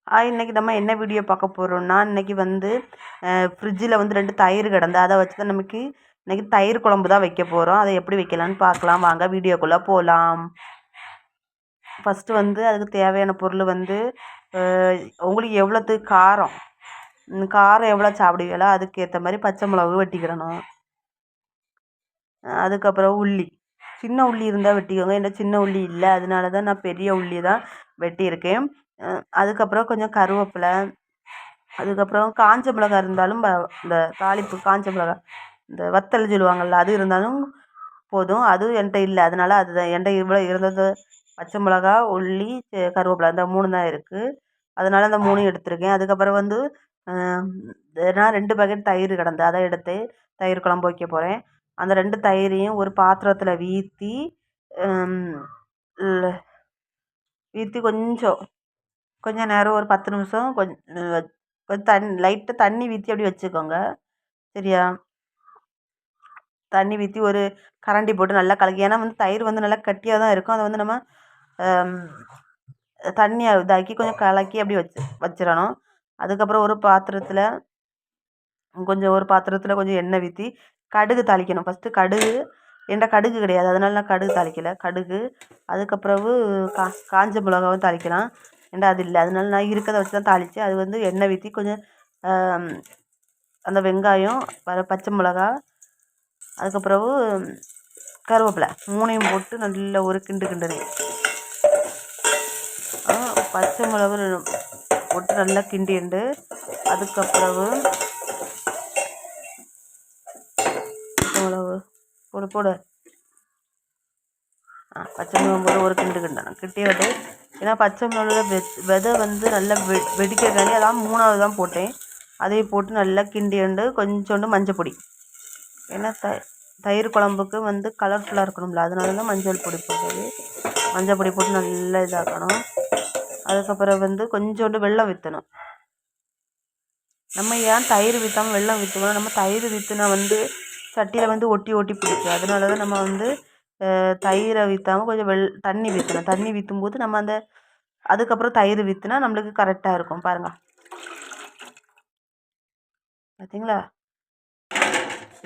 இன்றைக்கி நம்ம என்ன வீடியோ பார்க்க போகிறோம்னா, இன்றைக்கி வந்து ஃப்ரிட்ஜில் வந்து 2 தயிர் கிடந்து அதை வச்சு தான் நமக்கு இன்றைக்கி தயிர் குழம்பு தான் வைக்க போகிறோம். அதை எப்படி வைக்கலான்னு பார்க்கலாம் வாங்க வீடியோக்குள்ளே போகலாம். ஃபஸ்ட்டு வந்து அதுக்கு தேவையான பொருள் வந்து உங்களுக்கு எவ்வளோத்துக்கு காரம் காரம் எவ்வளோ சாப்பிடுவீங்களோ அதுக்கேற்ற மாதிரி பச்சை மிளகு வெட்டிக்கிடணும். அதுக்கப்புறம் உள்ளி சின்ன உள்ளி இருந்தால் வெட்டிக்கோங்க. ஏன்னா சின்ன உள்ளி இல்லை, அதனால தான் நான் பெரிய உள்ளி தான் வெட்டியிருக்கேன். அதுக்கப்புறம் கொஞ்சம் கருவேப்பிலை, அதுக்கப்புறம் காஞ்ச மிளகா இருந்தாலும் இந்த தாளிப்பு காஞ்ச மிளகா இந்த வத்தல் சொல்லுவாங்கள்ல அது இருந்தாலும் போதும். அதுவும் என்கிட்ட இல்லை, அதனால அதுதான் என்கிட்ட இவ்வளோ இருந்தது. பச்சை மிளகா, உள்ளி, கருவேப்பிலை இந்த 3 தான் இருக்குது, அதனால அந்த 3 எடுத்திருக்கேன். அதுக்கப்புறம் வந்து நான் 2 பாக்கெட் தயிர் கிடந்து அதை எடுத்து தயிர் குழம்பு வைக்க போகிறேன். அந்த 2 தயிரையும் ஒரு பாத்திரத்தில் ஊற்றி கொஞ்சம் நேரம் ஒரு 10 நிமிஷம் கொஞ்சம் லைட்டாக தண்ணி ஊற்றி அப்படி வச்சுக்கோங்க. சரியா? தண்ணி ஊற்றி ஒரு கரண்டி போட்டு நல்லா கலக்கி, ஏன்னா வந்து தயிர் வந்து நல்லா கட்டியாக தான் இருக்கும். அதை வந்து நம்ம தண்ணியை இதாக்கி கொஞ்சம் கலக்கி அப்படி வச்சிடணும். அதுக்கப்புறம் ஒரு பாத்திரத்தில் கொஞ்சம் எண்ணெய் ஊற்றி கடுகு தாளிக்கணும். ஃபஸ்ட்டு கடுகு, என்கிட்ட கடுகு கிடையாது, அதனால நான் கடுகு தாளிக்கலை. கடுகு, அதுக்கப்புறவு காஞ்ச மிளகாவும் தாளிக்கலாம். என்கிட்ட அது இல்லை, அதனால நான் இருக்கிறத வச்சு தான் தாளித்தேன். அது வந்து எண்ணெய் ஊற்றி கொஞ்சம் அந்த வெங்காயம், பச்சை மிளகா, அதுக்கப்புறவு கருவேப்பிலை 3ஐயும் போட்டு நல்ல ஒரு கிண்டுனேன். பச்சை மிளகு போட்டு நல்லா கிண்டிண்டு அதுக்கப்புறவு மிளகு போடு பச்சை மிளகு போட்டு ஒரு கிண்டணும். கிட்டிவிட்டு, ஏன்னா பச்சை மிளகு விதை வந்து நல்லா வெடிக்கிறதாண்டி அதான் 3ஆவது தான் போட்டேன். அதையும் போட்டு நல்லா கிண்டிண்டு கொஞ்சோண்டு மஞ்சள் பொடி, ஏன்னா தயிர் குழம்புக்கு வந்து கலர்ஃபுல்லாக இருக்கணும்ல, அதனால தான் மஞ்சள் பொடி போட்டது. மஞ்சள் பொடி போட்டு நல்லா இதாக்கணும். அதுக்கப்புறம் வந்து கொஞ்சோண்டு வெல்லம் ஊற்றணும். நம்ம ஏன் தயிர் ஊற்றாமல் வெல்லம் ஊற்றுவோம்? நம்ம தயிர் ஊற்றினா வந்து சட்டியில் வந்து ஒட்டி பிடிக்கும். அதனால தான் நம்ம வந்து தயிரை ஊற்றாமல் கொஞ்சம் தண்ணி ஊற்றணும். தண்ணி ஊற்றும்போது நம்ம அதுக்கப்புறம் தயிர் ஊற்றினா நம்மளுக்கு கரெக்டாக இருக்கும். பாருங்கள், பார்த்தீங்களா?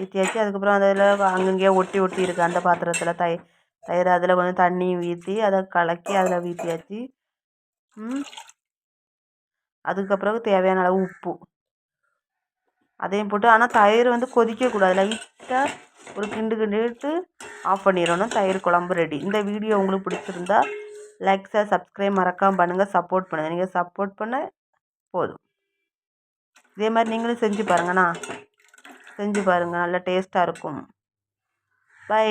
ஊற்றியாச்சு. அதுக்கப்புறம் அதில் அங்கங்கேயே ஒட்டி இருக்குது அந்த பாத்திரத்தில் தயிர் அதில் கொஞ்சம் தண்ணி ஊற்றி அதை கலக்கி அதில் ஊற்றியாச்சு. அதுக்கப்புறம் தேவையான அளவு உப்பு அதையும் போட்டு, ஆனால் தயிர் வந்து கொதிக்கக்கூடாது, லைட்டாக ஒரு கிண்டிட்டு ஆஃப் பண்ணிடணும். தயிர் குழம்பு ரெடி. இந்த வீடியோ உங்களுக்கு பிடிச்சிருந்தா லைக், ஷேர், சப்ஸ்கிரைப் மறக்காமல் பண்ணுங்கள். சப்போர்ட் பண்ணுங்கள். நீங்கள் சப்போர்ட் பண்ண போதும். இதே மாதிரி நீங்களும் செஞ்சு பாருங்கள், நல்லா டேஸ்ட்டாக இருக்கும். பை.